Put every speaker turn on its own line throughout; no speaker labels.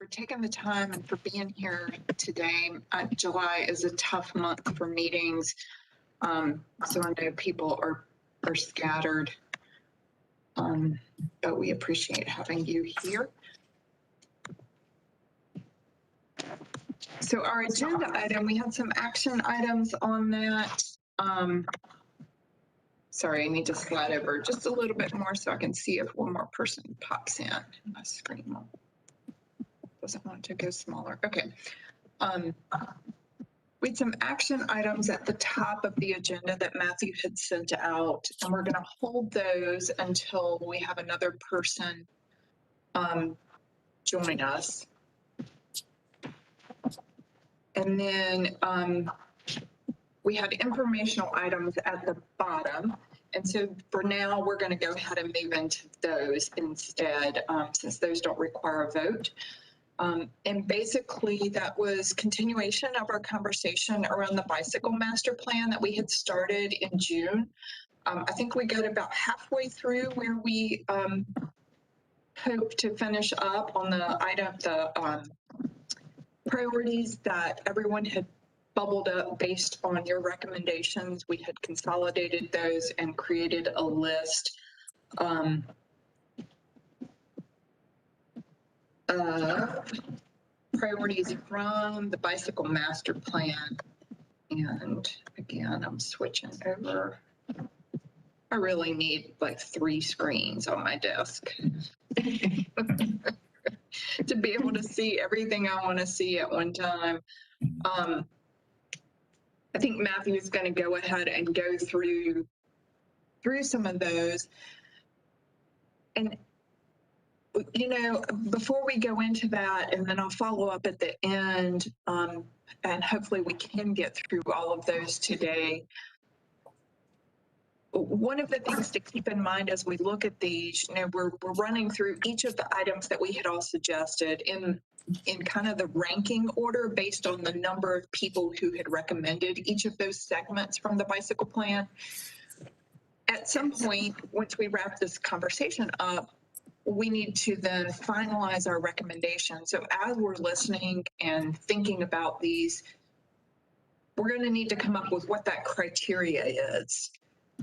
for taking the time and for being here today. July is a tough month for meetings, so I know people are scattered, but we appreciate having you here. So our agenda item, we had some action items on that. Sorry, I need to slide over just a little bit more so I can see if one more person pops in. My screen doesn't want to go smaller. Okay. We had some action items at the top of the agenda that Matthew had sent out, and we're going to hold those until we have another person join us. And then we had informational items at the bottom. And so for now, we're going to go ahead and move into those instead, since those don't require a vote. And basically, that was continuation of our conversation around the bicycle master plan that we had started in June. I think we got about halfway through where we hope to finish up on the item, the priorities that everyone had bubbled up based on your recommendations. We had consolidated those and created a list of priorities from the bicycle master plan. And again, I'm switching over. I really need like 3 screens on my desk to be able to see everything I want to see at one time. I think Matthew is going to go ahead and go through some of those. And, you know, before we go into that, and then I'll follow up at the end, and hopefully we can get through all of those today. One of the things to keep in mind as we look at these, you know, we're running through each of the items that we had all suggested in kind of the ranking order based on the number of people who had recommended each of those segments from the bicycle plan. At some point, once we wrap this conversation up, we need to then finalize our recommendations. So as we're listening and thinking about these, we're going to need to come up with what that criteria is.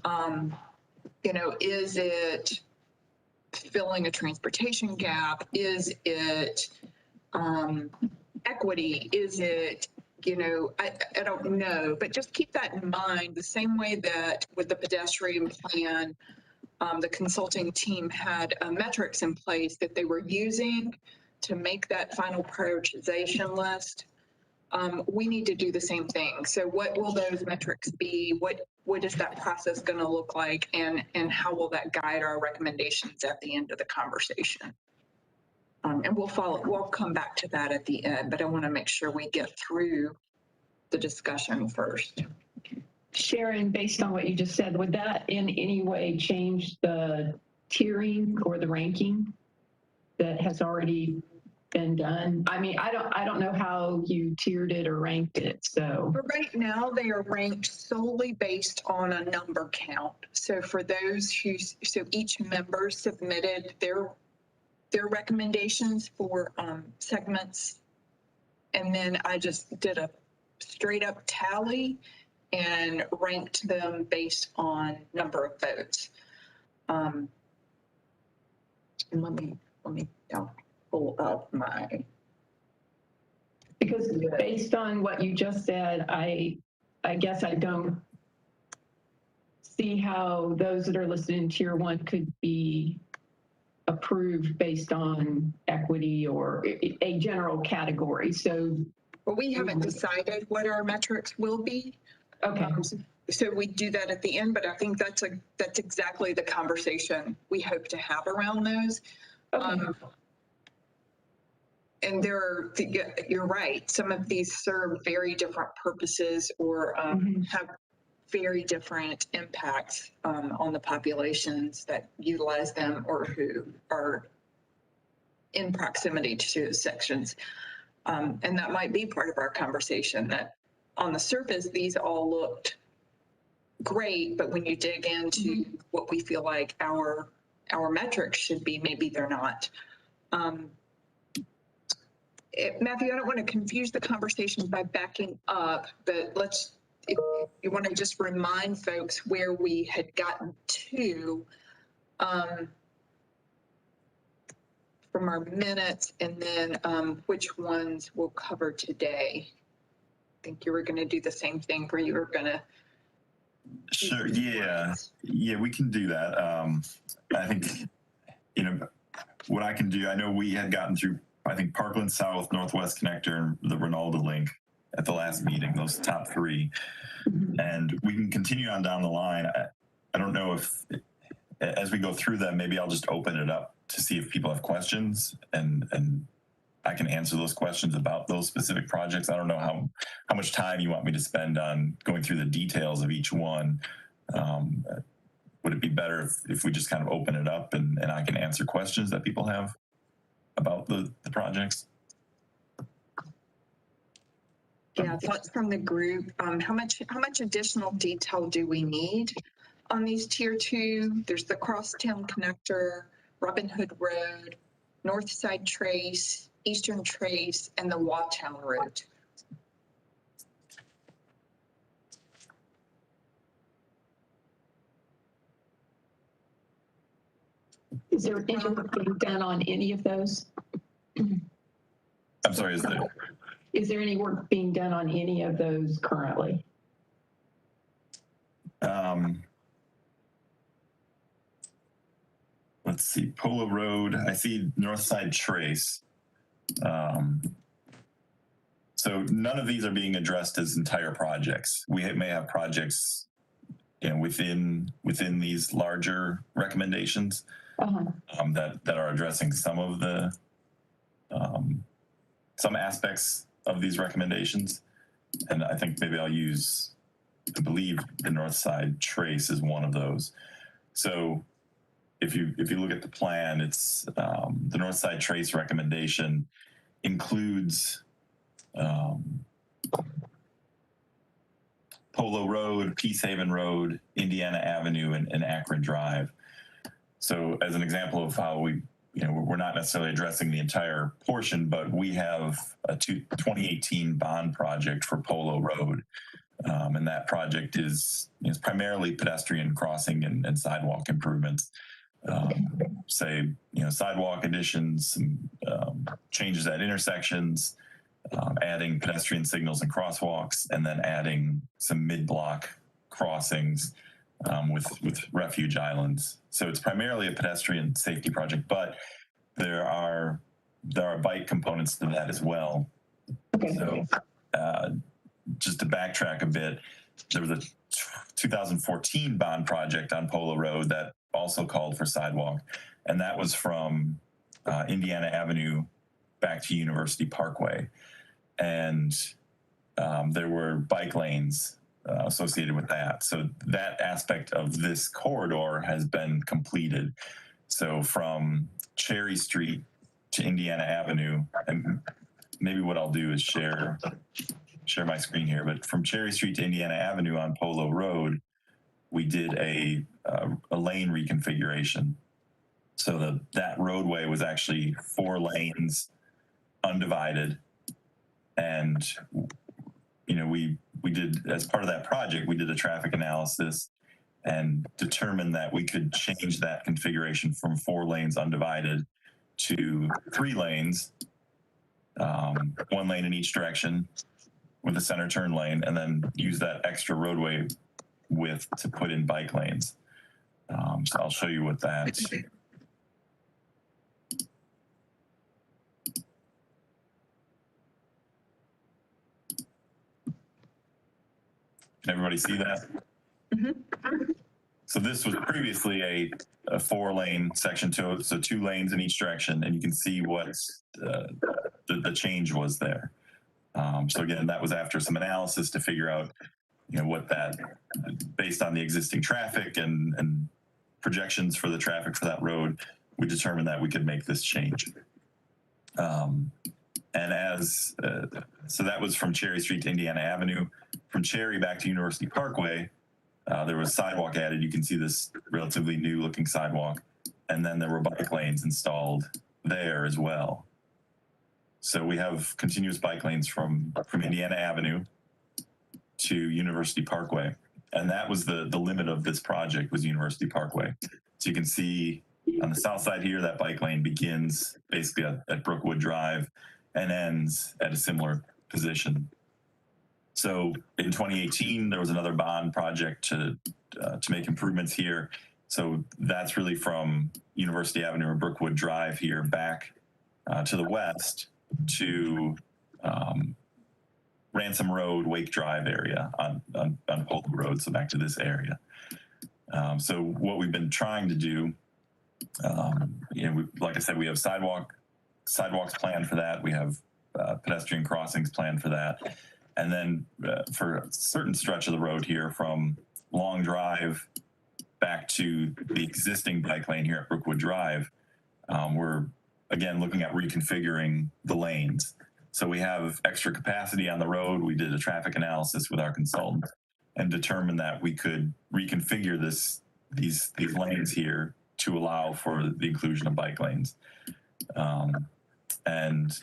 You know, is it filling a transportation gap? Is it equity? Is it, you know, I don't know, but just keep that in mind. The same way that with the pedestrian plan, the consulting team had metrics in place that they were using to make that final prioritization list. We need to do the same thing. So what will those metrics be? What is that process going to look like? And how will that guide our recommendations at the end of the conversation? And we'll come back to that at the end, but I want to make sure we get through the discussion first.
Sharon, based on what you just said, would that in any way change the tiering or the ranking that has already been done? I mean, I don't know how you tiered it or ranked it. So
but right now they are ranked solely based on a number count. So for those who, so each member submitted their recommendations for segments, and then I just did a straight up tally and ranked them based on number of votes. And let me pull up my.
Because based on what you just said, I guess I don't see how those that are listed in tier 1 could be approved based on equity or a general category. So,
well, we haven't decided what our metrics will be.
Okay.
So we do that at the end, but I think that's exactly the conversation we hope to have around those. Okay. And you're right. Some of these serve very different purposes or have very different impacts on the populations that utilize them or who are in proximity to sections. And that might be part of our conversation, that on the surface, these all looked great, but when you dig into what we feel like our metrics should be, maybe they're not. Matthew, I don't want to confuse the conversation by backing up, but if you want to just remind folks where we had gotten to from our minutes, and then which ones we'll cover today. I think you were going to do the same thing where you were going to.
Sure. Yeah. Yeah, we can do that. I think, what I can do, I know we had gotten through, I think, Parkland South, Northwest Connector, and the Ronaldo link at the last meeting, those top three. And we can continue on down the line. I don't know if, as we go through them, maybe I'll just open it up to see if people have questions, and I can answer those questions about those specific projects. I don't know how much time you want me to spend on going through the details of each one. Would it be better if we just kind of open it up and I can answer questions that people have about the projects?
Yeah, thoughts from the group. How much additional detail do we need on these tier 2? There's the Crosstown Connector, Robin Hood Road, North Side Trace, Eastern Trace, and the Watown Road.
Is there any work being done on any of those?
I'm sorry,
Is there any work being done on any of those currently?
Let's see, Polo Road, I see North Side Trace. So none of these are being addressed as entire projects. We may have projects within these larger recommendations that are addressing some of the some aspects of these recommendations. And I think maybe I believe the North Side Trace is one of those. So if you look at the plan, it's the North Side Trace recommendation includes Polo Road, Peace Haven Road, Indiana Avenue, and Akron Drive. So as an example of how we're not necessarily addressing the entire portion, but we have a 2018 bond project for Polo Road. And that project is primarily pedestrian crossing and sidewalk improvements. Sidewalk additions, some changes at intersections, adding pedestrian signals and crosswalks, and then adding some mid-block crossings with refuge islands. So it's primarily a pedestrian safety project, but there are bike components to that as well. Okay. So just to backtrack a bit, there was a 2014 bond project on Polo Road that also called for sidewalk, and that was from Indiana Avenue back to University Parkway. And there were bike lanes associated with that. So that aspect of this corridor has been completed. So from Cherry Street to Indiana Avenue, and maybe what I'll do is share my screen here, but from Cherry Street to Indiana Avenue on Polo Road, we did a lane reconfiguration. So that roadway was actually 4 lanes, undivided. And, we did, as part of that project, we did a traffic analysis and determined that we could change that configuration from 4 lanes undivided to 3 lanes, 1 lane in each direction with a center turn lane, and then use that extra roadway width to put in bike lanes. So I'll show you what that. Can everybody see that? Mm-hmm. So this was previously a 4-lane section, so 2 lanes in each direction, and you can see what the change was there. So again, that was after some analysis to figure out, what that, based on the existing traffic and projections for the traffic for that road, we determined that we could make this change. And so that was from Cherry Street to Indiana Avenue. From Cherry back to University Parkway, there was sidewalk added. You can see this relatively new looking sidewalk. And then there were bike lanes installed there as well. So we have continuous bike lanes from Indiana Avenue to University Parkway. And that was the limit of this project, was University Parkway. So you can see on the south side here, that bike lane begins basically at Brookwood Drive and ends at a similar position. So in 2018, there was another bond project to make improvements here. So that's really from University Avenue or Brookwood Drive here back to the west to Ransom Road, Wake Drive area on Polo Road, so back to this area. So what we've been trying to do, like I said, we have sidewalks planned for that. We have pedestrian crossings planned for that. And then for a certain stretch of the road here from Long Drive back to the existing bike lane here at Brookwood Drive, we're again looking at reconfiguring the lanes. So we have extra capacity on the road. We did a traffic analysis with our consultant and determined that we could reconfigure these lanes here to allow for the inclusion of bike lanes. And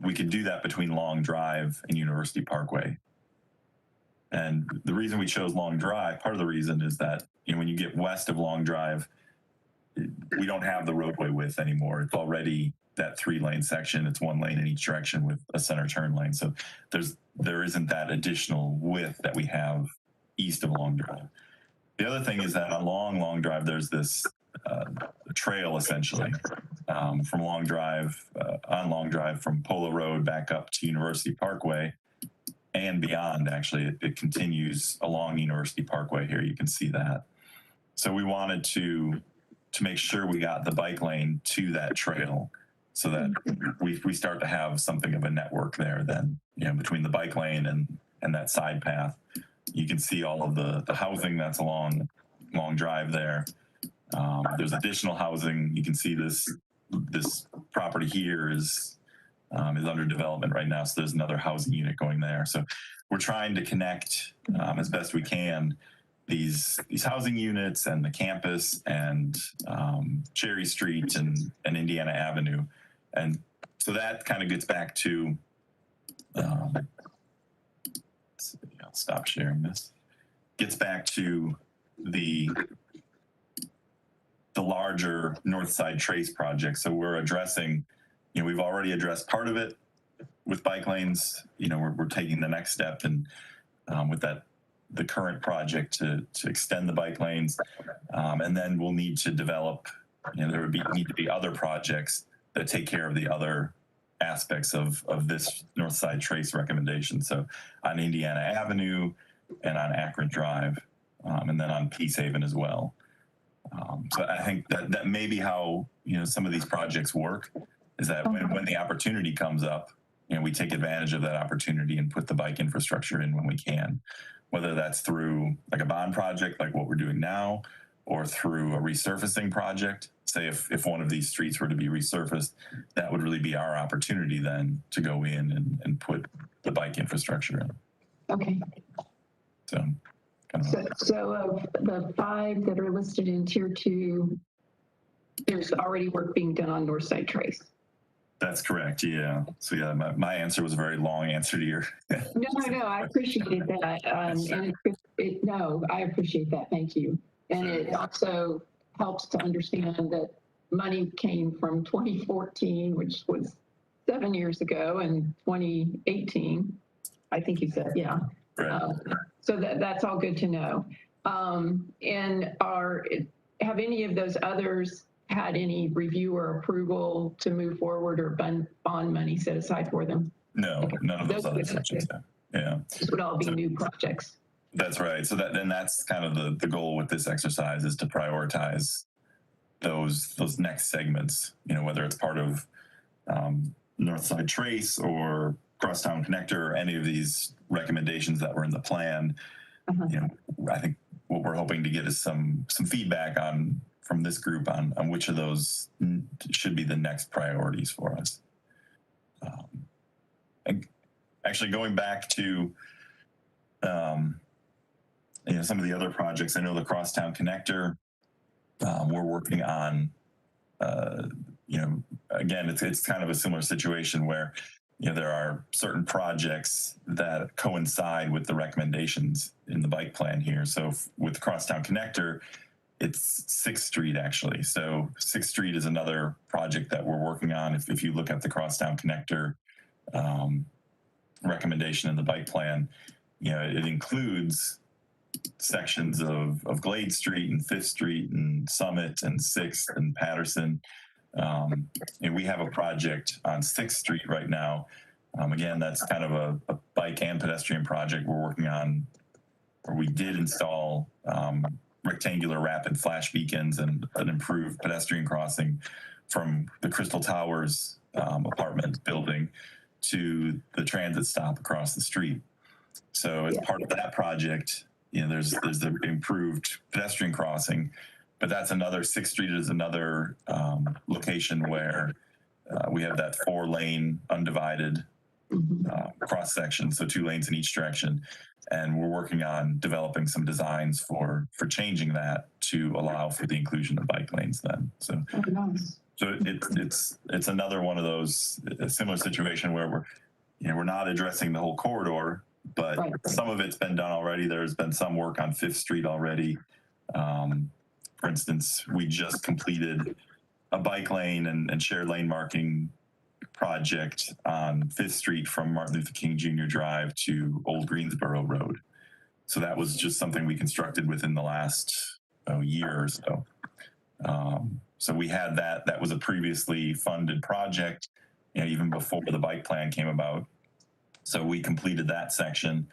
we could do that between Long Drive and University Parkway. And the reason we chose Long Drive, part of the reason is that when you get west of Long Drive, we don't have the roadway width anymore. It's already that 3-lane section. It's 1 lane in each direction with a center turn lane. So there isn't that additional width that we have east of Long Drive. The other thing is that on Long Drive, there's this trail essentially from Long Drive, on Long Drive from Polo Road back up to University Parkway and beyond. Actually, it continues along University Parkway here. You can see that. So we wanted to make sure we got the bike lane to that trail so that we start to have something of a network there then, between the bike lane and that side path. You can see all of the housing that's along Long Drive there. There's additional housing. You can see this property here is under development right now. So there's another housing unit going there. So we're trying to connect as best we can these housing units and the campus and Cherry Street and Indiana Avenue. And so that kind of gets back to, I'll stop sharing this, gets back to the larger North Side Trace project. So we're addressing, we've already addressed part of it with bike lanes. We're taking the next step and with the current project to extend the bike lanes. And then we'll need to develop, there would need to be other projects that take care of the other aspects of this North Side Trace recommendation. So on Indiana Avenue and on Akron Drive, and then on Peace Haven as well. So I think that may be how, some of these projects work, is that when the opportunity comes up, we take advantage of that opportunity and put the bike infrastructure in when we can, whether that's through like a bond project, like what we're doing now, or through a resurfacing project. Say if one of these streets were to be resurfaced, that would really be our opportunity then to go in and put the bike infrastructure in.
Okay.
So
of the 5 that are listed in Tier 2, there's already work being done on North Side Trace.
That's correct. Yeah. So yeah, my answer was a very long answer to your.
No, I appreciated that. And I appreciate that. Thank you. And it also helps to understand that money came from 2014, which was 7 years ago, and 2018, I think you said, yeah.
Right.
So that's all good to know. And have any of those others had any review or approval to move forward or bond money set aside for them?
No, okay. None of those other sections. Yeah.
This would all be new projects.
That's right. So that's kind of the goal with this exercise, is to prioritize those next segments, whether it's part of North Side Trace or Crosstown Connector or any of these recommendations that were in the plan. I think what we're hoping to get is some feedback from this group on which of those should be the next priorities for us. And actually going back to some of the other projects, I know the Crosstown Connector, we're working on again, it's kind of a similar situation where, there are certain projects that coincide with the recommendations in the bike plan here. So with the Crosstown Connector, it's 6th Street actually. So 6th Street is another project that we're working on. If you look at the Crosstown Connector recommendation in the bike plan, it includes sections of Glade Street and 5th Street and Summit and 6th and Patterson. And we have a project on 6th Street right now. Again, that's kind of a bike and pedestrian project we're working on, where we did install rectangular rapid flash beacons and an improved pedestrian crossing from the Crystal Towers apartment building to the transit stop across the street. So as part of that project, there's the improved pedestrian crossing, but that's another 6th Street is another location where we have that 4-lane undivided cross section, so 2 lanes in each direction, and we're working on developing some designs for changing that to allow for the inclusion of bike lanes. Then, so it's another one of those, a similar situation where we're not addressing the whole corridor, but some of it's been done already. There's been some work on 5th Street already. For instance, we just completed a bike lane and shared lane marking project on 5th Street from Martin Luther King Jr. Drive to Old Greensboro Road. So that was just something we constructed within the last year or so. So we had that was a previously funded project, even before the bike plan came about. So we completed that section,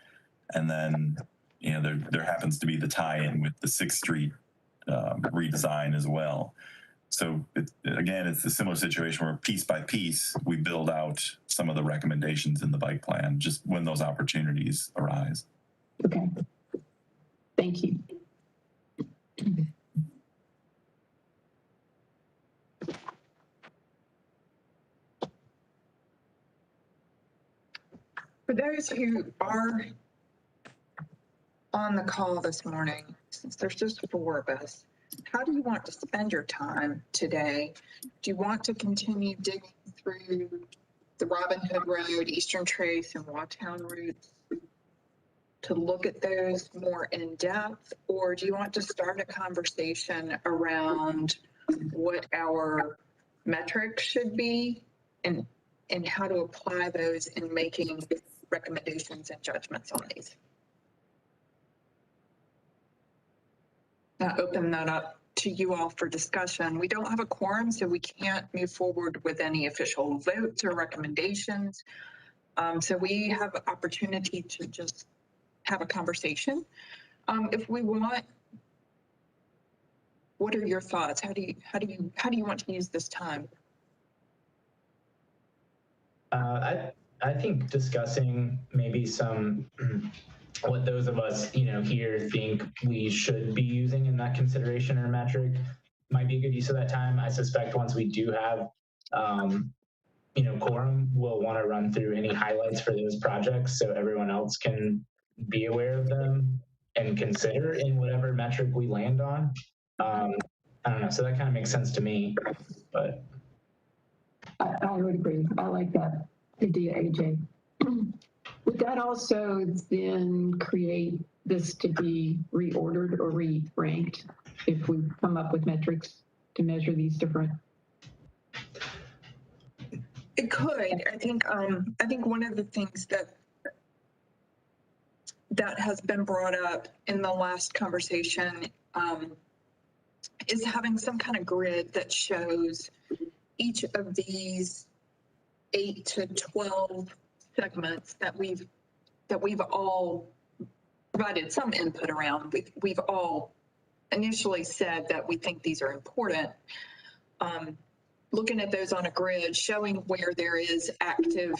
and then there happens to be the tie-in with the 6th Street redesign as well. So again, it's a similar situation where piece by piece we build out some of the recommendations in the bike plan just when those opportunities arise.
Okay, thank you.
For those who are on the call this morning, since there's just 4 of us, how do you want to spend your time today? Do you want to continue digging through the Robin Hood Road, Eastern Trace, and Waughtown routes to look at those more in depth? Or do you want to start a conversation around what our metrics should be and how to apply those in making recommendations and judgments on these? I'll open that up to you all for discussion. We don't have a quorum, so we can't move forward with any official votes or recommendations. So we have an opportunity to just have a conversation. If we want, what are your thoughts? How do you want to use this time?
I think discussing maybe some what those of us here think we should be using in that consideration or metric might be a good use of that time. I suspect once we do have quorum, we'll want to run through any highlights for those projects so everyone else can be aware of them and consider in whatever metric we land on. I don't know, so that kind of makes sense to me, but
I would agree. I like that idea, AJ. Would that also then create this to be reordered or re-ranked if we come up with metrics to measure these different?
It could. I think one of the things that has been brought up in the last conversation is having some kind of grid that shows each of these 8 to 12 segments that we've all provided some input around. We've all initially said that we think these are important. Looking at those on a grid, showing where there is active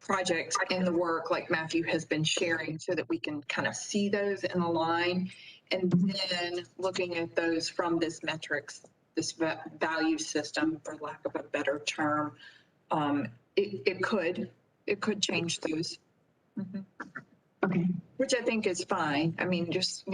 projects in the work, like Matthew has been sharing, so that we can kind of see those in a line, and then looking at those from this metrics, this value system, for lack of a better term, it could change those. Mm-hmm.
Okay.
Which I think is fine. I mean, just,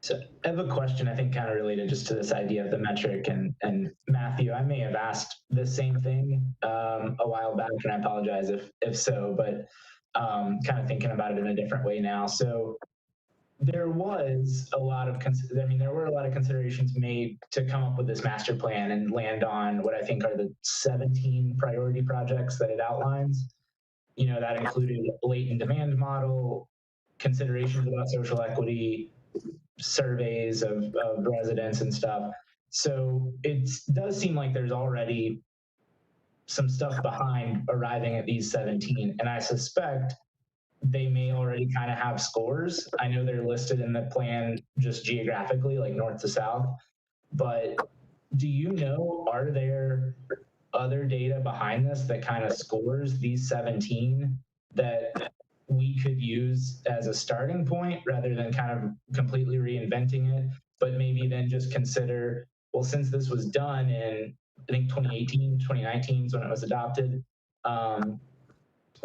So I have a question, I think, kind of related just to this idea of the metric. And Matthew, I may have asked the same thing a while back, and I apologize if so, but kind of thinking about it in a different way now. So there was a lot of, there were a lot of considerations made to come up with this master plan and land on what I think are the 17 priority projects that it outlines. You know, that included latent demand model, considerations about social equity, surveys of residents and stuff. So it does seem like there's already some stuff behind arriving at these 17. And I suspect they may already kind of have scores. I know they're listed in the plan just geographically, like north to south. But do you know, are there other data behind this that kind of scores these 17 that we could use as a starting point rather than kind of completely reinventing it, but maybe then just consider, well, since this was done in, I think 2018, 2019 is when it was adopted,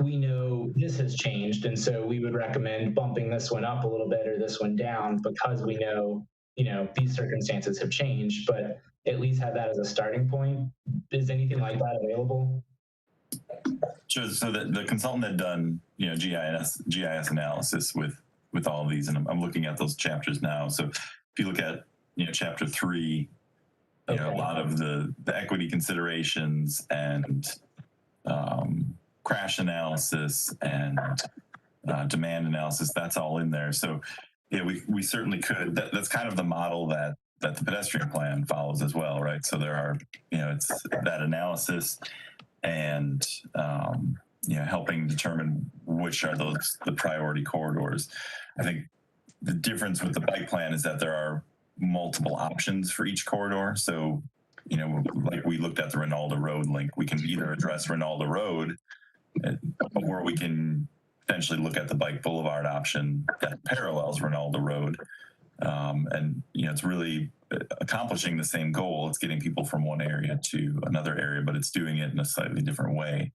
we know this has changed. And so we would recommend bumping this one up a little bit or this one down because we know, you know, these circumstances have changed, but at least have that as a starting point. Is anything like that available?
Sure. So the consultant had done, you know, GIS analysis with all of these, and I'm looking at those chapters now. So if you look at, you know, chapter 3, you know, a lot of the equity considerations and crash analysis and demand analysis, that's all in there. So yeah, we certainly could. That's kind of the model that the pedestrian plan follows as well, right? So there are, you know, it's that analysis and you know, helping determine which are the priority corridors. I think the difference with the bike plan is that there are multiple options for each corridor. So, you know, like we looked at the Rinaldo Road link, we can either address Rinaldo Road, or we can potentially look at the bike boulevard option that parallels Rinaldo Road. And, you know, it's really accomplishing the same goal. It's getting people from one area to another area, but it's doing it in a slightly different way.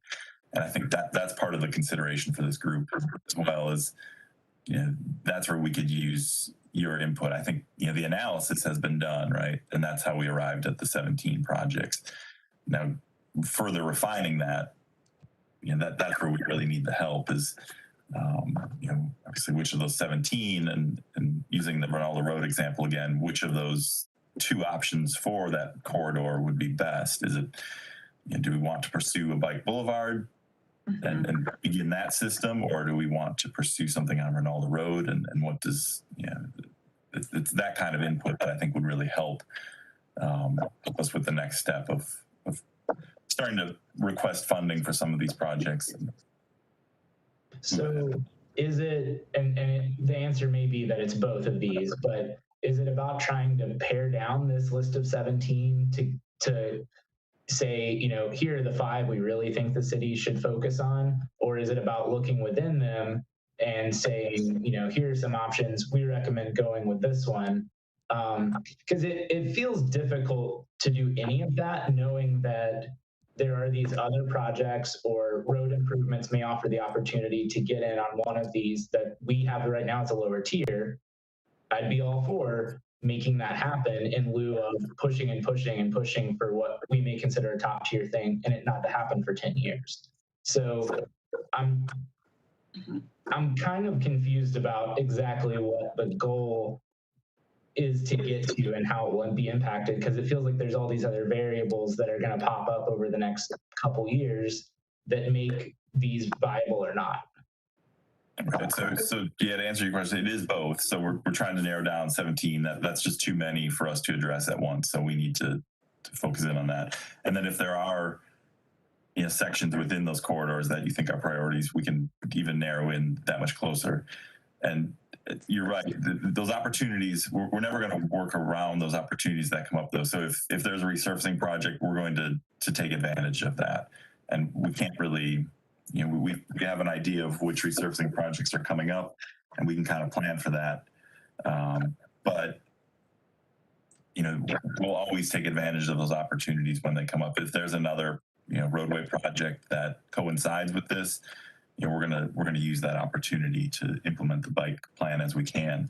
And I think that's part of the consideration for this group, as well as, you know, that's where we could use your input. I think, you know, the analysis has been done, right? And that's how we arrived at the 17 projects. Now, further refining that, you know, that's where we really need the help is, you know, obviously which of those 17 and using the Rinaldo Road example again, which of those 2 options for that corridor would be best? Is it, you know, do we want to pursue a bike boulevard and begin that system, or do we want to pursue something on Rinaldo Road? And what does, you know, it's that kind of input that I think would really help us with the next step of starting to request funding for some of these projects.
So is it, and the answer may be that it's both of these, but is it about trying to pare down this list of 17 to say, you know, here are the 5 we really think the city should focus on? Or is it about looking within them and saying, you know, here are some options, we recommend going with this one? Because it feels difficult to do any of that, knowing that there are these other projects or road improvements may offer the opportunity to get in on one of these that we have right now as a lower tier. I'd be all for making that happen in lieu of pushing and pushing and pushing for what we may consider a top tier thing and it not to happen for 10 years. So I'm kind of confused about exactly what the goal is to get to and how it will be impacted, because it feels like there's all these other variables that are going to pop up over the next couple years that make these viable or not.
Right. So yeah, to answer your question, it is both. So we're trying to narrow down 17. That's just too many for us to address at once. So we need to focus in on that. And then if there are, you know, sections within those corridors that you think are priorities, we can even narrow in that much closer. And you're right. Those opportunities, we're never going to work around those opportunities that come up, though. So if there's a resurfacing project, we're going to take advantage of that. And we can't really, you know, we have an idea of which resurfacing projects are coming up, and we can kind of plan for that. But, you know, we'll always take advantage of those opportunities when they come up. If there's another, you know, roadway project that coincides with this, you know, we're gonna use that opportunity to implement the bike plan as we can.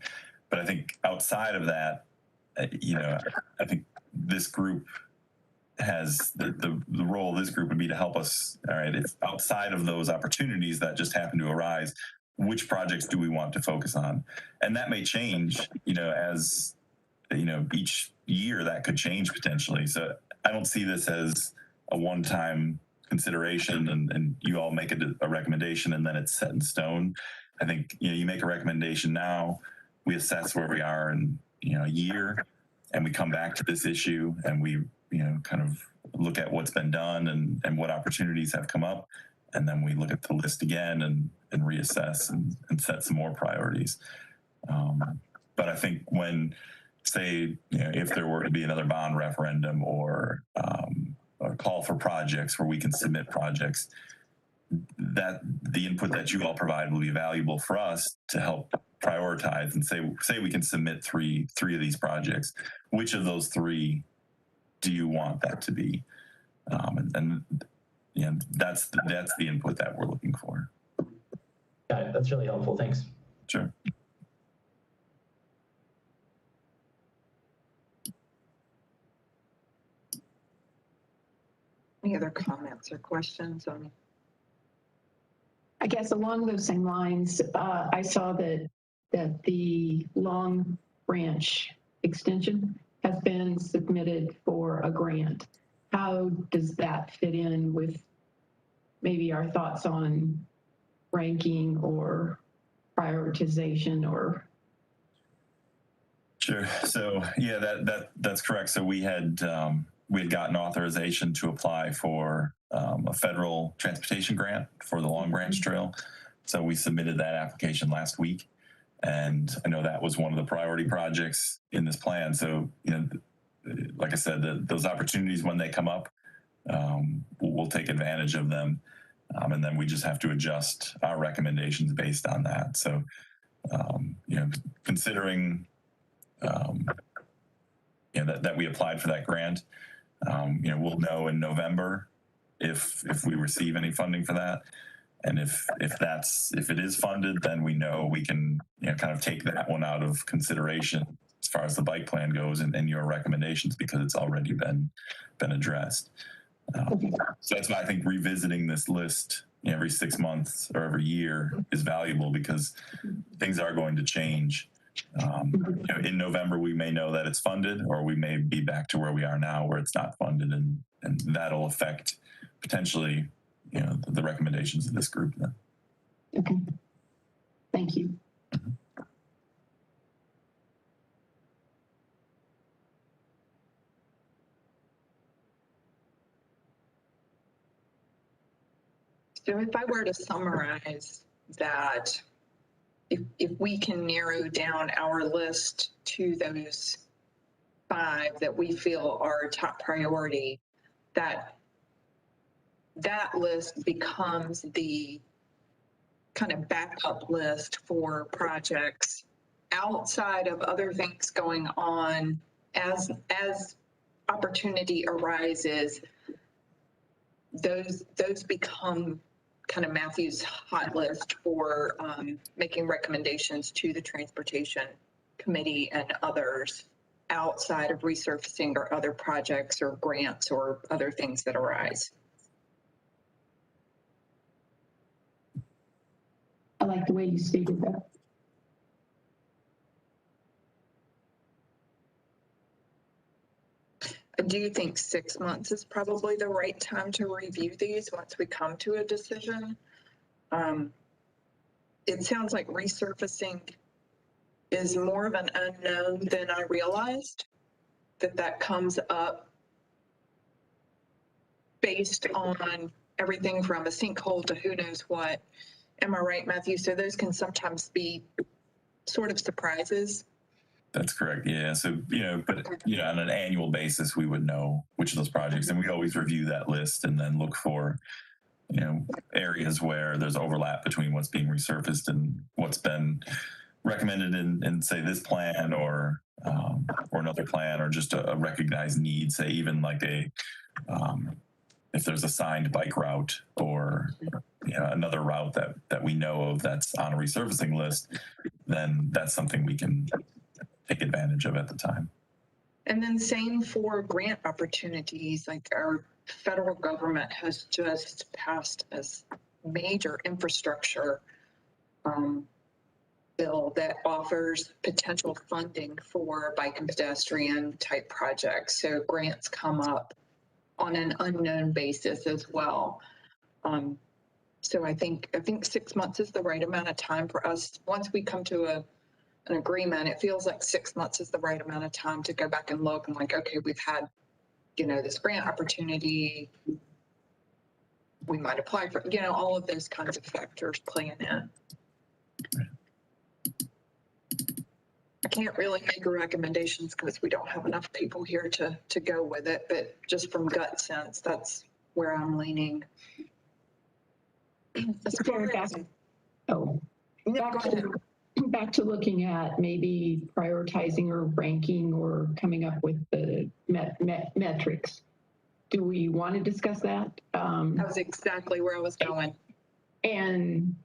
But I think outside of that, I think this group has the role of this group would be to help us. All right, if outside of those opportunities that just happen to arise, which projects do we want to focus on? And that may change, as each year that could change potentially. So I don't see this as a one-time consideration and you all make a recommendation and then it's set in stone. I think, you make a recommendation now, we assess where we are in, a year, and we come back to this issue and we, kind of look at what's been done and what opportunities have come up. And then we look at the list again and reassess and set some more priorities. But I think when, say, if there were to be another bond referendum or a call for projects where we can submit projects, that the input that you all provide will be valuable for us to help prioritize and say we can submit three of these projects. Which of those three do you want that to be? And that's the input that we're looking for.
Got it. That's really helpful. Thanks.
Sure.
Any other comments or questions on?
I guess along those same lines, I saw that the Long Branch extension has been submitted for a grant. How does that fit in with maybe our thoughts on ranking or prioritization or?
Sure. So yeah, that's correct. So we had gotten authorization to apply for a federal transportation grant for the Long Branch Trail. So we submitted that application last week, and I know that was one of the priority projects in this plan. So like I said, those opportunities when they come up, we'll take advantage of them, and then we just have to adjust our recommendations based on that. So considering that we applied for that grant, we'll know in November if we receive any funding for that, and if it is funded, then we know we can kind of take that one out of consideration as far as the bike plan goes and your recommendations, because it's already been addressed. So that's why I think revisiting this list every 6 months or every year is valuable, because things are going to change. In November, we may know that it's funded, or we may be back to where we are now, where it's not funded, and that'll affect potentially, the recommendations of this group then.
Okay. Thank you.
Mm-hmm.
So if I were to summarize that, if we can narrow down our list to those 5 that we feel are top priority, that list becomes the kind of backup list for projects outside of other things going on as opportunity arises. Those become kind of Matthew's hot list for making recommendations to the Transportation Committee and others outside of resurfacing or other projects or grants or other things that arise.
I like the way you stated that.
Do you think 6 months is probably the right time to review these once we come to a decision? It sounds like resurfacing is more of an unknown than I realized, that comes up based on everything from a sinkhole to who knows what. Am I right, Matthew? So those can sometimes be sort of surprises.
That's correct. Yeah. So, but, on an annual basis, we would know which of those projects, and we always review that list and then look for, areas where there's overlap between what's being resurfaced and what's been recommended in say this plan or another plan, or just a recognized need, say even like if there's a signed bike route or another route that we know of that's on a resurfacing list, then that's something we can take advantage of at the time.
And then same for grant opportunities, like our federal government has just passed a major infrastructure bill that offers potential funding for bike and pedestrian type projects. So grants come up on an unknown basis as well. So I think 6 months is the right amount of time for us. Once we come to an agreement, it feels like 6 months is the right amount of time to go back and look and like, okay, we've had, this grant opportunity. We might apply for, all of those kinds of factors playing in. I can't really make recommendations because we don't have enough people here to go with it, but just from gut sense, that's where I'm leaning.
Back to looking at maybe prioritizing or ranking or coming up with the metrics. Do we want to discuss that?
That was exactly where I was going.
And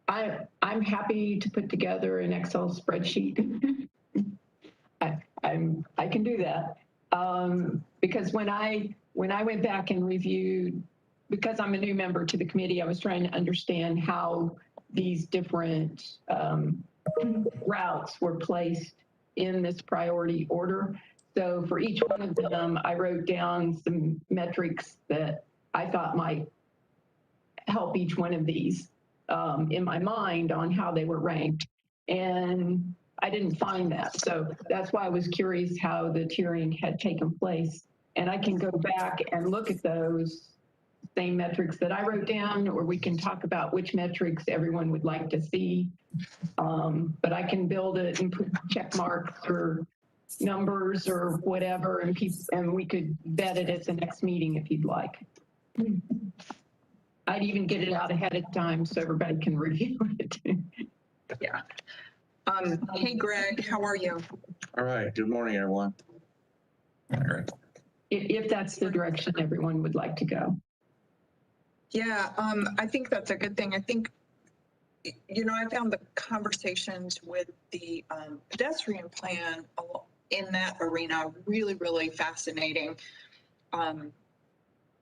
I'm happy to put together an Excel spreadsheet. I can do that because when I went back and reviewed, because I'm a new member to the committee, I was trying to understand how these different routes were placed in this priority order. So for each one of them, I wrote down some metrics that I thought might help each one of these in my mind on how they were ranked. And I didn't find that. So that's why I was curious how the tiering had taken place. And I can go back and look at those same metrics that I wrote down, or we can talk about which metrics everyone would like to see. But I can build it and put check marks or numbers or whatever, and we could vet it at the next meeting if you'd like. I'd even get it out ahead of time so everybody can review it.
Yeah. Hey, Greg, how are you?
All right. Good morning, everyone.
All right.
If that's the direction everyone would like to go.
Yeah, I think that's a good thing. I think, I found the conversations with the pedestrian plan in that arena really, really fascinating.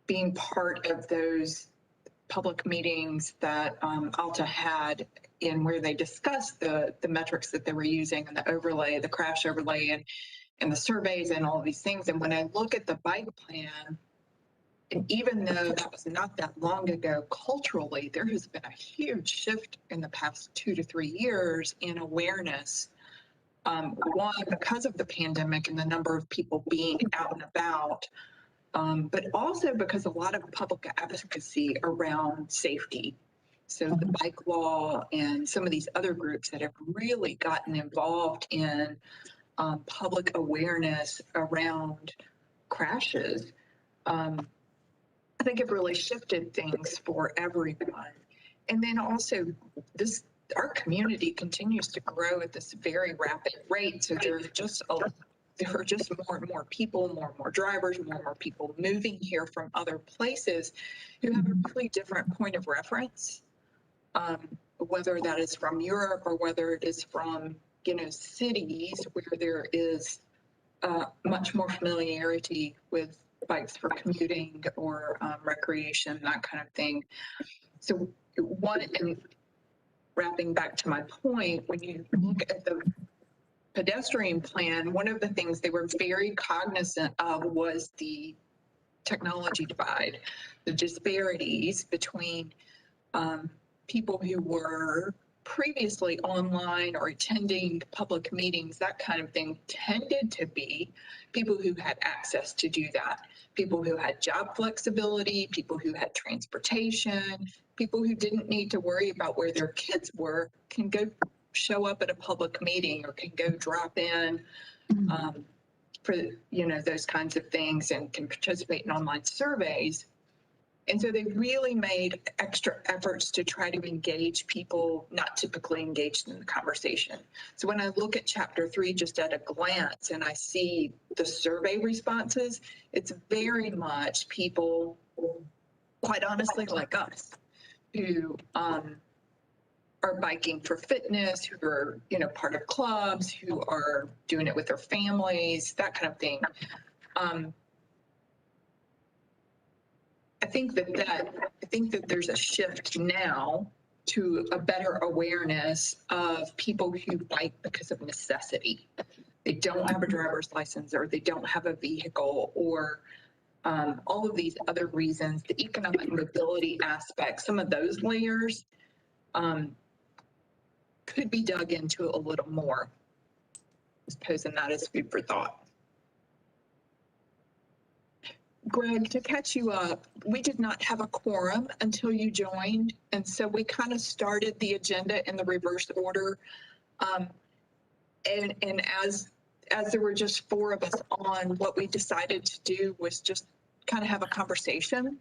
Being part of those public meetings that Alta had in where they discussed the metrics that they were using and the overlay, the crash overlay and the surveys and all of these things. And when I look at the bike plan, and even though that was not that long ago, culturally, there has been a huge shift in the past 2 to 3 years in awareness. One, because of the pandemic and the number of people being out and about, but also because a lot of public advocacy around safety. So the bike law and some of these other groups that have really gotten involved in public awareness around crashes, I think it really shifted things for everyone. And then also our community continues to grow at this very rapid rate. So there are just more and more people, more and more drivers, more and more people moving here from other places who have a really different point of reference, whether that is from Europe or whether it is from, cities where there is much more familiarity with bikes for commuting or recreation, that kind of thing. So and wrapping back to my point, when you look at the pedestrian plan, one of the things they were very cognizant of was the technology divide, the disparities between people who were previously online or attending public meetings, that kind of thing, tended to be people who had access to do that. People who had job flexibility, people who had transportation, people who didn't need to worry about where their kids were can go show up at a public meeting or can go drop in for, those kinds of things and can participate in online surveys. And so they really made extra efforts to try to engage people not typically engaged in the conversation. So when I look at Chapter 3 just at a glance and I see the survey responses, it's very much people, quite honestly, like us, who are biking for fitness, who are, you know, part of clubs, who are doing it with their families, that kind of thing. I think that there's a shift now to a better awareness of people who bike because of necessity. They don't have a driver's license, or they don't have a vehicle, or all of these other reasons, the economic mobility aspect, some of those layers could be dug into a little more. Just posing that as food for thought. Greg, to catch you up, we did not have a quorum until you joined, and so we kind of started the agenda in the reverse order. And as there were just 4 of us on, what we decided to do was just kind of have a conversation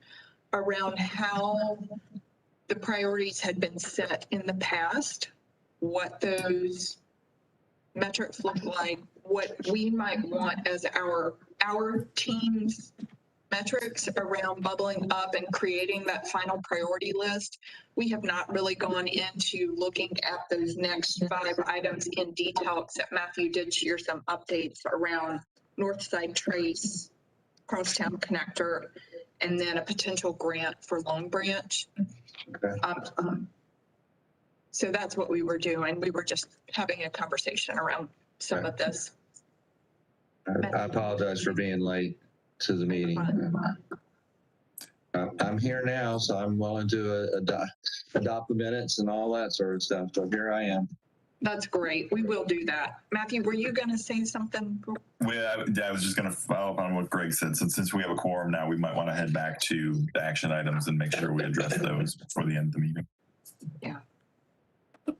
around how the priorities had been set in the past, what those metrics look like, what we might want as our team's metrics around bubbling up and creating that final priority list. We have not really gone into looking at those next 5 items in detail, except Matthew did share some updates around North Side Trace, Crosstown Connector, and then a potential grant for Long Branch.
Okay.
So that's what we were doing. We were just having a conversation around some of this.
I apologize for being late to the meeting. I'm here now, so I'm willing to adopt the minutes and all that sort of stuff. So here I am.
That's great. We will do that. Matthew, were you going to say something?
I was just going to follow up on what Greg said. Since we have a quorum now, we might want to head back to the action items and make sure we address those before the end of the meeting.
Yeah.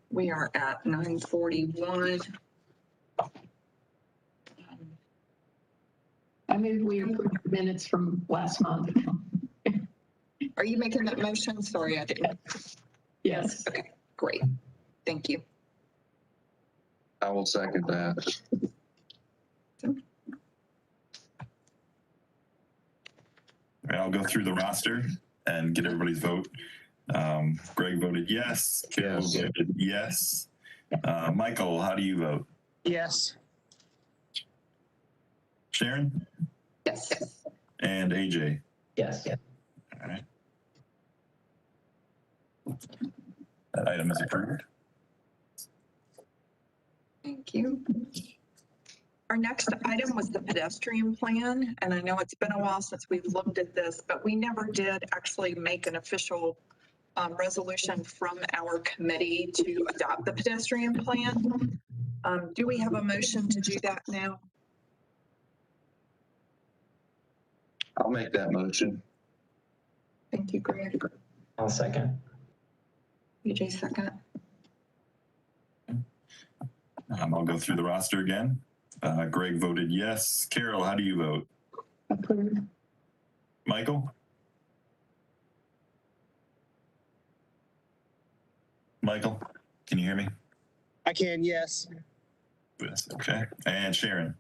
We are at 9:41.
I move we approve the minutes from last month.
Are you making that motion? Sorry, I didn't.
Yes.
Okay, great. Thank you.
I will second that.
I'll go through the roster and get everybody's vote. Greg voted yes. Carol voted yes. Michael, how do you vote?
Yes.
Sharon?
Yes.
And AJ?
Yes.
All right. That item is approved.
Thank you. Our next item was the pedestrian plan, and I know it's been a while since we've looked at this, but we never did actually make an official resolution from our committee to adopt the pedestrian plan. Do we have a motion to do that now?
I'll make that motion.
Thank you, Greg.
I'll second.
AJ second.
I'll go through the roster again. Greg voted yes. Carol, how do you vote?
Approved.
Michael? Michael, can you hear me?
I can, yes.
Yes. Okay. And Sharon?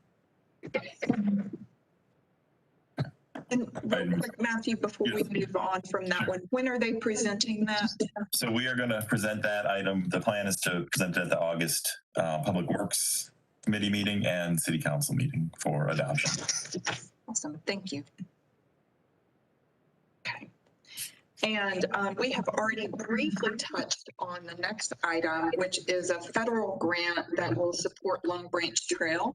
And real quick, Matthew, before we move on from that one, when are they presenting that?
So we are going to present that item. The plan is to present it at the August Public Works Committee meeting and City Council meeting for adoption.
Awesome, thank you. Okay. And we have already briefly touched on the next item, which is a federal grant that will support Long Branch Trail.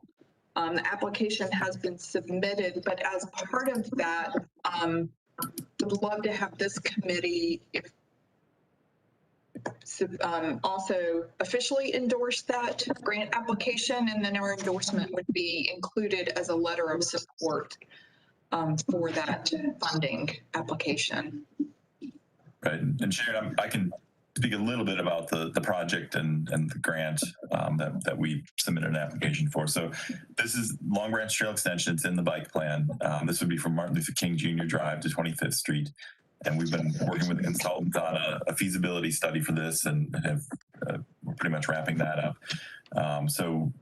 The application has been submitted, but as part of that, would love to have this committee also officially endorse that grant application, and then our endorsement would be included as a letter of support for that funding application.
Right. And Sharon, I can speak a little bit about the project and the grant that we submitted an application for. So this is Long Branch Trail Extension. It's in the bike plan. This would be from Martin Luther King Jr. Drive to 25th Street. And we've been working with consultants on a feasibility study for this, and have we're pretty much wrapping that up. So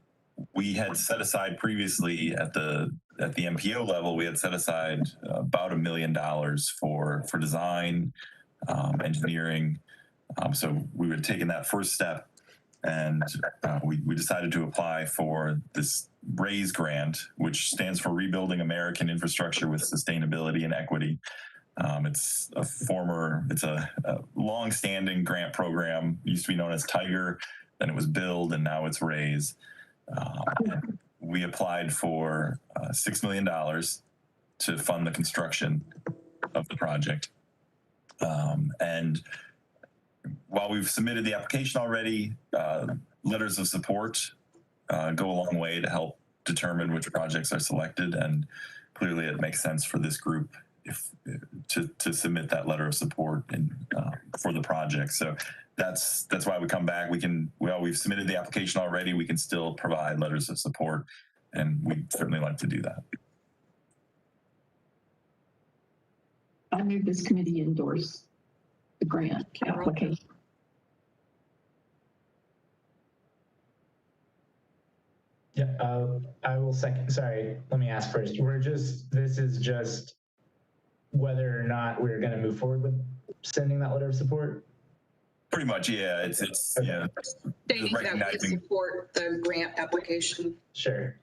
we had set aside previously at the MPO level, we had set aside about $1 million for design, engineering, So we were taking that first step, and we decided to apply for this RAISE grant, which stands for Rebuilding American Infrastructure with Sustainability and Equity. It's a long-standing grant program. It used to be known as Tiger, then it was Build, and now it's RAISE. We applied for $6 million to fund the construction of the project. And while we've submitted the application already, letters of support go a long way to help determine which projects are selected. And clearly it makes sense for this group to submit that letter of support for the project. So that's why we come back. We've submitted the application already. We can still provide letters of support, and we'd certainly like to do that.
I move this committee endorse the grant application.
Yeah, I will second. Sorry, let me ask first. This is just whether or not we're going to move forward with sending that letter of support.
Pretty much, yeah. It's yeah.
Stating that we support the grant application.
Sure.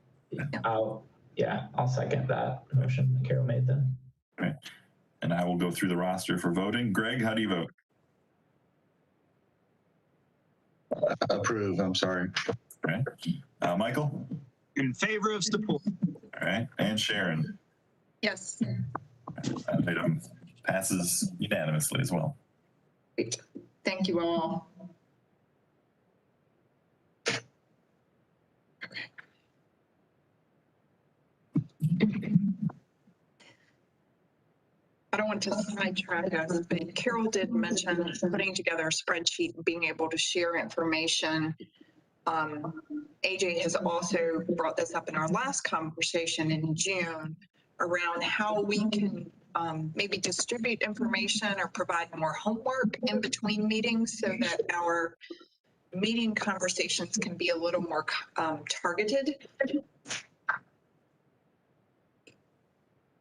Yeah.
I'll second that motion that Carol made then.
Okay. And I will go through the roster for voting. Greg, how do you vote?
Approve, I'm sorry.
Okay. Michael?
In favor of support.
All right. And Sharon?
Yes.
That item passes unanimously as well.
Great. Thank you all. I don't want to sidetrack us, but Carol did mention putting together a spreadsheet and being able to share information. AJ has also brought this up in our last conversation in June around how we can maybe distribute information or provide more homework in between meetings so that our meeting conversations can be a little more targeted.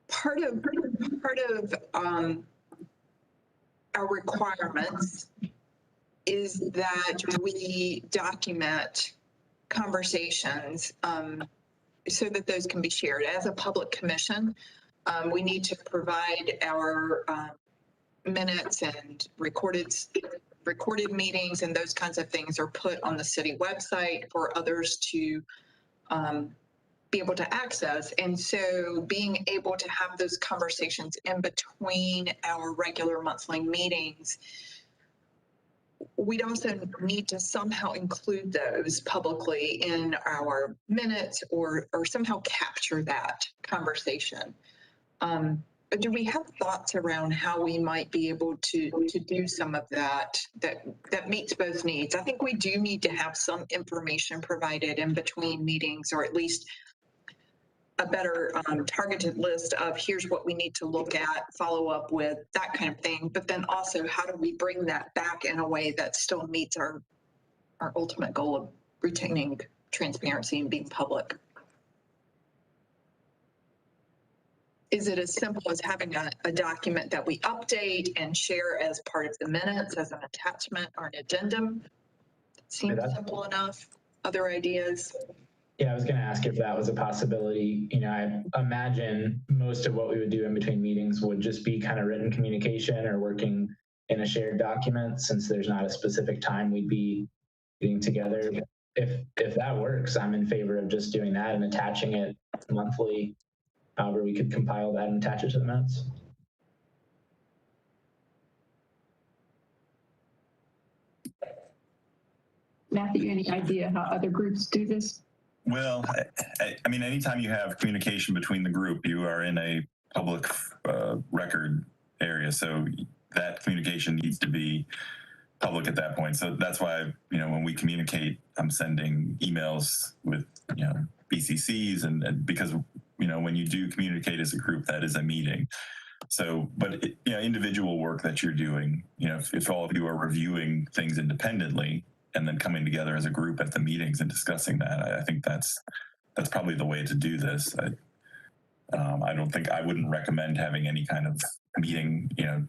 Part of our requirements is that we document conversations so that those can be shared. As a public commission, we need to provide our minutes and recorded meetings and those kinds of things are put on the city website for others to be able to access. And so being able to have those conversations in between our regular monthly meetings, we'd also need to somehow include those publicly in our minutes or somehow capture that conversation. Do we have thoughts around how we might be able to do some of that meets both needs? I think we do need to have some information provided in between meetings, or at least a better targeted list of here's what we need to look at, follow up with, that kind of thing. But then also, how do we bring that back in a way that still meets our ultimate goal of retaining transparency and being public? Is it as simple as having a document that we update and share as part of the minutes as an attachment or an addendum? Seems simple enough. Other ideas?
Yeah, I was going to ask if that was a possibility. You know, I imagine most of what we would do in between meetings would just be kind of written communication or working in a shared document, since there's not a specific time we'd be getting together. If that works, I'm in favor of just doing that and attaching it monthly. However, we could compile that and attach it to the minutes.
Matthew, any idea how other groups do this?
Well, I mean, anytime you have communication between the group, you are in a public record area. So that communication needs to be public at that point. So that's why, you know, when we communicate, I'm sending emails with, you know, BCCs and because, you know, when you do communicate as a group, that is a meeting. So, but, you know, individual work that you're doing, you know, if all of you are reviewing things independently, and then coming together as a group at the meetings and discussing that, I think that's probably the way to do this. I wouldn't recommend having any kind of meeting, you know,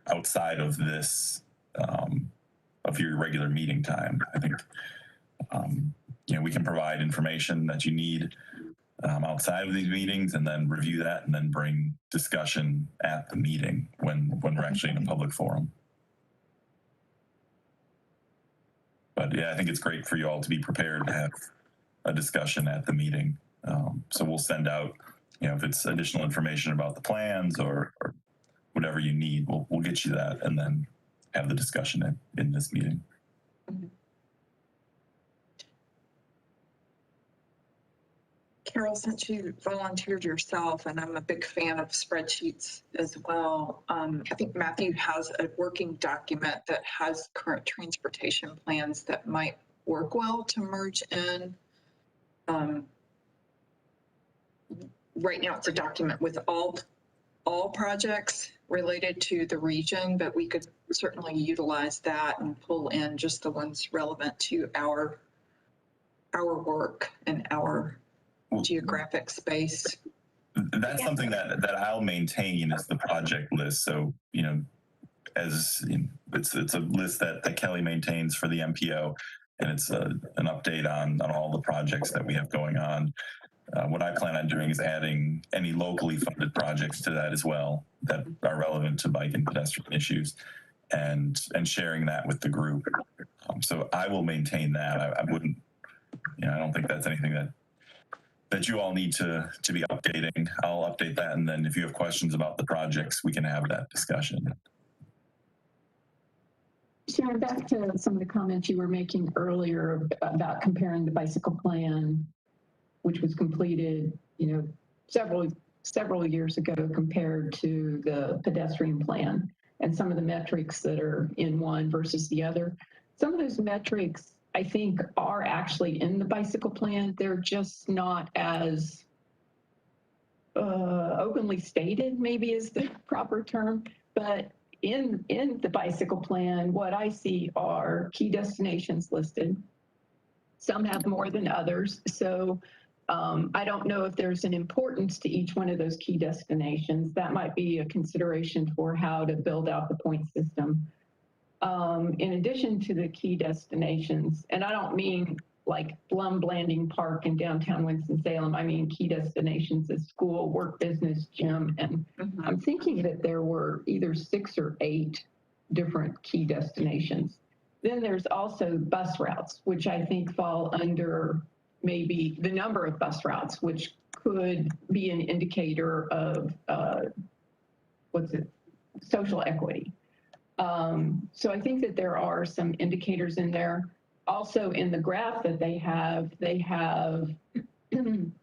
outside of this of your regular meeting time. I think, we can provide information that you need outside of these meetings, and then review that, and then bring discussion at the meeting when we're actually in a public forum. But yeah, I think it's great for you all to be prepared to have a discussion at the meeting. So we'll send out, if it's additional information about the plans or whatever you need, we'll get you that, and then have the discussion in this meeting.
Carol, since you volunteered yourself, and I'm a big fan of spreadsheets as well, I think Matthew has a working document that has current transportation plans that might work well to merge in. Right now, it's a document with all projects related to the region, but we could certainly utilize that and pull in just the ones relevant to our work and our geographic space.
That's something that I'll maintain as the project list. So, it's a list that Kelly maintains for the MPO, and it's an update on all the projects that we have going on. What I plan on doing is adding any locally funded projects to that as well that are relevant to bike and pedestrian issues, and sharing that with the group. So I will maintain that. I wouldn't, I don't think that's anything that you all need to be updating. I'll update that, and then if you have questions about the projects, we can have that discussion.
Sharon, back to some of the comments you were making earlier about comparing the bicycle plan, which was completed, several years ago, compared to the pedestrian plan, and some of the metrics that are in one versus the other. Some of those metrics, I think, are actually in the bicycle plan. They're just not as openly stated, maybe is the proper term. But in the bicycle plan, what I see are key destinations listed. Some have more than others. So I don't know if there's an importance to each one of those key destinations. That might be a consideration for how to build out the point system. In addition to the key destinations, and I don't mean like Blum Blanding Park in downtown Winston-Salem, I mean key destinations as school, work, business, gym, and I'm thinking that there were either 6 or 8 different key destinations. Then there's also bus routes, which I think fall under maybe the number of bus routes, which could be an indicator of social equity. So I think that there are some indicators in there. Also in the graph that they have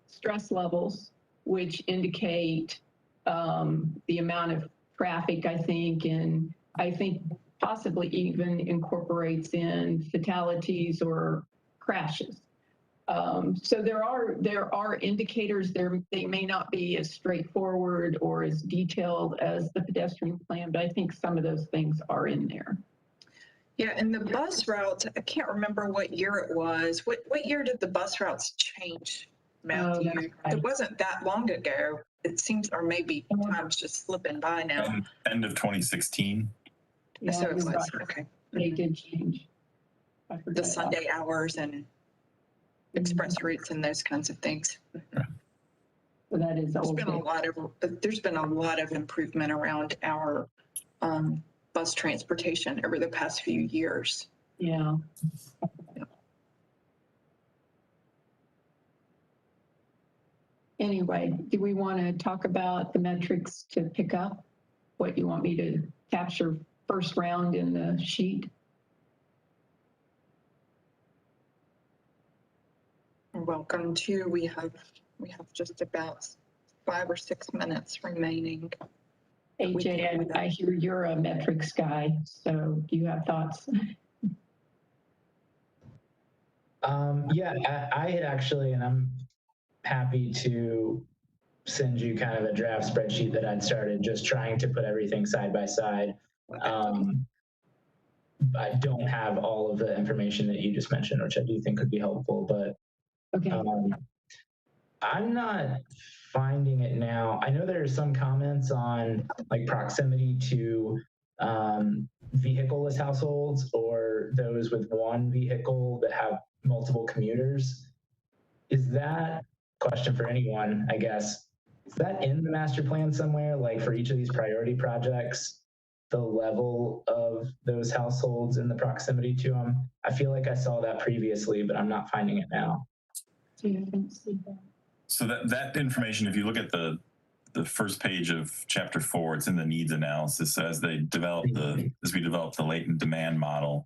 stress levels, which indicate the amount of traffic, I think, and I think possibly even incorporates in fatalities or crashes. So there are indicators there. They may not be as straightforward or as detailed as the pedestrian plan, but I think some of those things are in there.
Yeah, and the bus routes, I can't remember what year it was. What year did the bus routes change, Matthew?
Right.
It wasn't that long ago. It seems, or maybe time's just slipping by now.
End of 2016.
Yeah,
So it was,
right.
okay.
They did change. I
The
forgot
Sunday hours and express routes and those kinds of things.
So that is
There's
old.
been a lot of improvement around our bus transportation over the past few years.
Yeah. Anyway, do we want to talk about the metrics to pick up? What you want me to capture first round in the sheet?
You're welcome to. We have just about 5 or 6 minutes remaining.
AJ, I hear you're a metrics guy, so do you have thoughts?
Yeah, I had actually, and I'm happy to send you kind of a draft spreadsheet that I'd started, just trying to put everything side by side. I don't have all of the information that you just mentioned, which I do think could be helpful, but
Okay.
I'm not finding it now. I know there are some comments on like proximity to vehicleless households or those with one vehicle that have multiple commuters. Is that, question for anyone, I guess, is that in the master plan somewhere, like for each of these priority projects, the level of those households and the proximity to them? I feel like I saw that previously, but I'm not finding it now.
So that information, if you look at the first page of chapter 4, it's in the needs analysis. So as we developed the latent demand model,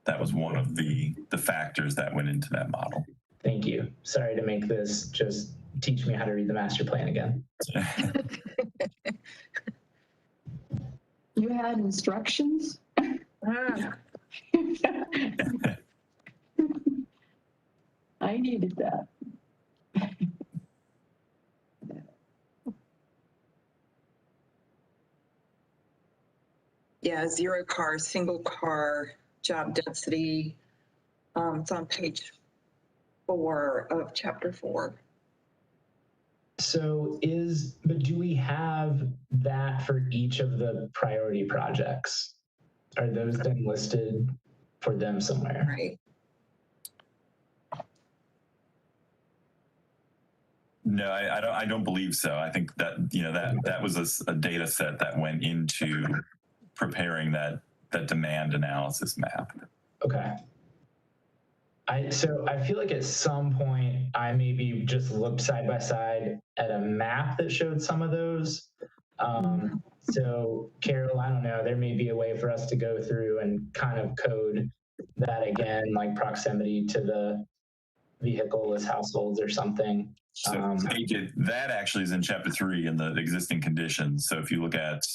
that was one of the factors that went into that model.
Thank you. Sorry to make this just teach me how to read the master plan again.
You had instructions? I needed that.
Yeah, zero car, single car, job density. It's on page 4 of chapter 4.
So but do we have that for each of the priority projects? Are those then listed for them somewhere?
Right.
No, I don't believe so. I think that, that was a data set that went into preparing that demand analysis map.
Okay. So I feel like at some point I maybe just looked side by side at a map that showed some of those. So Carol, I don't know, there may be a way for us to go through and kind of code that again, like proximity to the vehicleless households or something.
So that actually is in chapter 3 in the existing conditions. So if you look at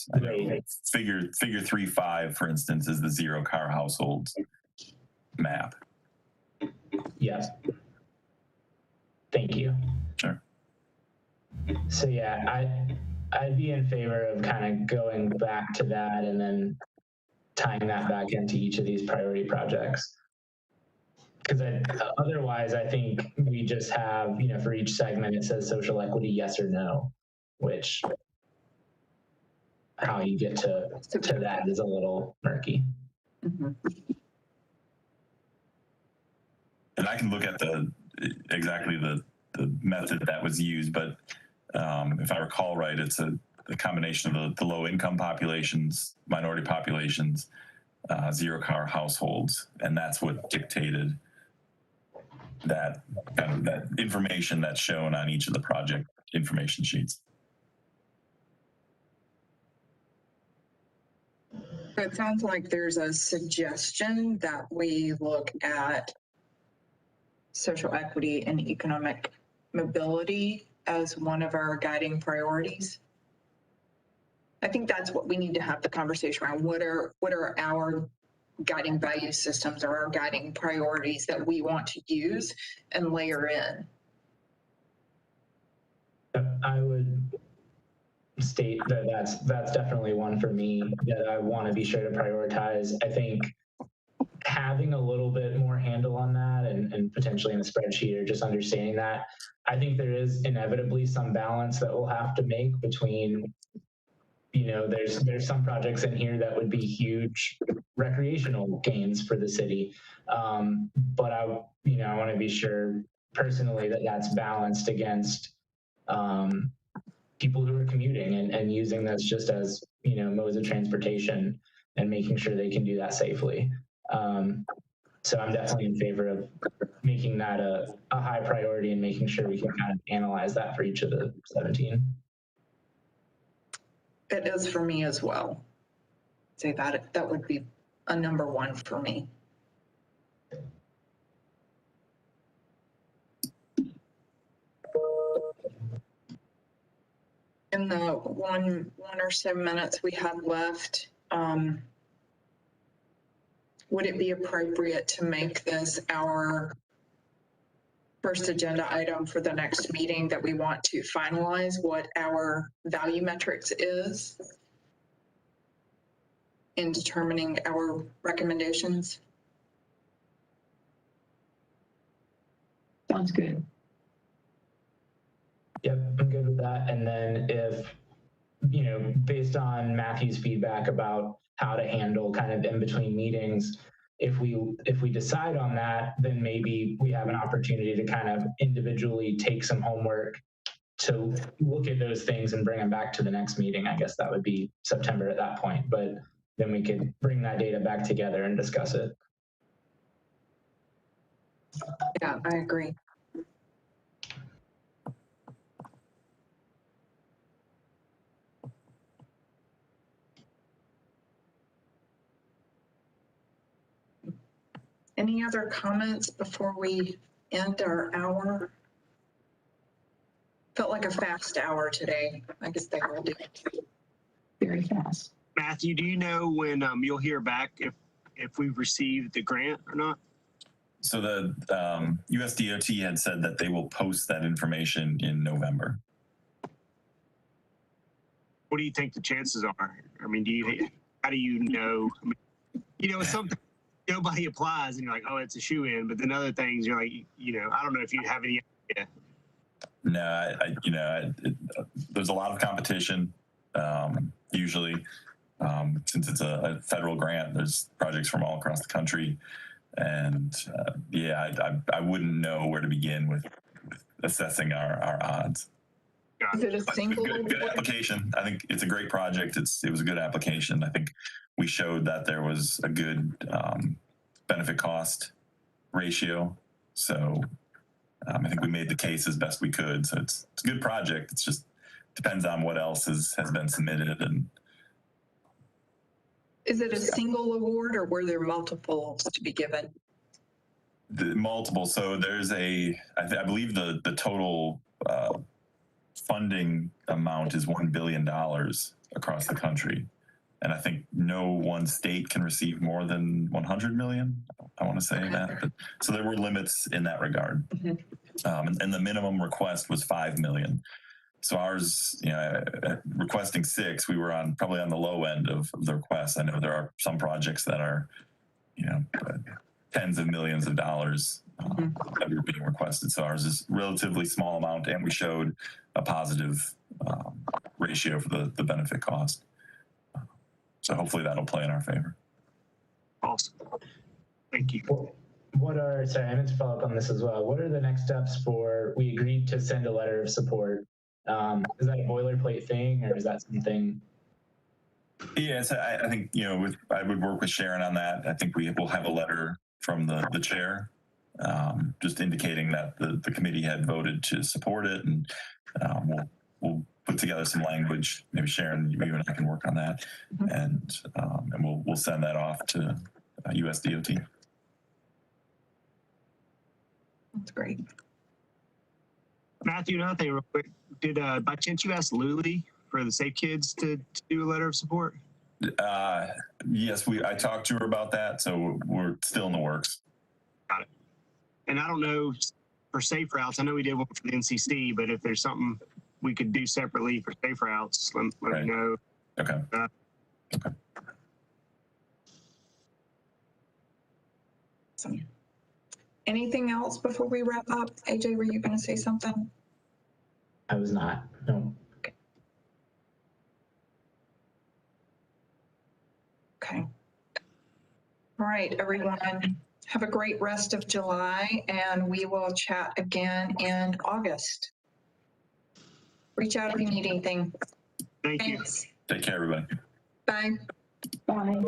figure 3.5, for instance, is the zero car households map.
Yes. Thank you.
Sure.
So yeah, I'd be in favor of kind of going back to that and then tying that back into each of these priority projects. Because otherwise, I think we just have, for each segment, it says social equity, yes or no, which how you get to that is a little murky.
Mm-hmm.
And I can look at exactly the method that was used, but if I recall right, it's a combination of the low income populations, minority populations, zero car households, and that's what dictated that information that's shown on each of the project information sheets.
So it sounds like there's a suggestion that we look at social equity and economic mobility as one of our guiding priorities. I think that's what we need to have the conversation around. What are our guiding value systems or our guiding priorities that we want to use and layer in?
I would state that that's definitely one for me that I want to be sure to prioritize. I think having a little bit more handle on that and potentially in a spreadsheet or just understanding that, I think there is inevitably some balance that we'll have to make between, there's some projects in here that would be huge recreational gains for the city. But I want to be sure personally that that's balanced against people who are commuting and using this just as, modes of transportation and making sure they can do that safely. So I'm definitely in favor of making that a high priority and making sure we can kind of analyze that for each of the 17.
It is for me as well. Say that would be a number 1 for me. In the one or so minutes we have left, would it be appropriate to make this our first agenda item for the next meeting, that we want to finalize what our value metrics is in determining our recommendations?
Sounds good.
Yep, I'm good with that. And then if, based on Matthew's feedback about how to handle kind of in between meetings. If we decide on that, then maybe we have an opportunity to kind of individually take some homework to look at those things and bring them back to the next meeting. I guess that would be September at that point, but then we could bring that data back together and discuss it.
Yeah, I agree. Any other comments before we end our hour? Felt like a fast hour today. I guess they all did.
Very fast.
Matthew, do you know when you'll hear back if we've received the grant or not?
So the USDOT had said that they will post that information in November.
What do you think the chances are? I mean, how do you know? I mean, you know, it's something nobody applies and you're like, oh, it's a shoe-in, but then other things you're like, you know, I don't know if you have any idea.
No, there's a lot of competition. Usually, since it's a federal grant, there's projects from all across the country. And I wouldn't know where to begin with assessing our odds.
Is it a single
good application? I think it's a great project. It was a good application. I think we showed that there was a good benefit cost ratio. So I think we made the case as best we could. So it's a good project. It's just depends on what else has been submitted. And
is it a single award or were there multiples to be given?
Multiple. So there's I believe the total funding amount is $1 billion across the country. And I think no one state can receive more than 100 million. I want to say that. But, so there were limits in that regard. Mm-hmm. And the minimum request was 5 million. So ours, you know, requesting 6, we were probably on the low end of the request. I know there are some projects that are, you know, tens of millions of dollars that were being requested. So ours is relatively small amount, and we showed a positive ratio for the benefit cost. So hopefully that'll play in our favor.
Awesome. Thank you.
Sorry, I meant to follow up on this as well. What are the next steps we agreed to send a letter of support. Is that a boilerplate thing or is that something?
Yeah, so I think, you know, I would work with Sharon on that. I think we will have a letter from the chair, just indicating that the committee had voted to support it, and we'll put together some language. Maybe Sharon, you and I can work on that, and we'll send that off to USDOT.
That's great.
Matthew, another thing real quick. Did by chance you ask Luli for the Safe Kids to do a letter of support?
Yes, I talked to her about that, so we're still in the works.
Got it. And I don't know for safe routes. I know we did one for the NCC, but if there's something we could do separately for safe routes, let me know.
Okay. Okay.
Awesome. Anything else before we wrap up? AJ, were you going to say something?
I was not. No.
Okay. All right, everyone. Have a great rest of July, and we will chat again in August. Reach out if you need anything.
Thank you.
Thanks.
Take care, everybody.
Bye.
Bye.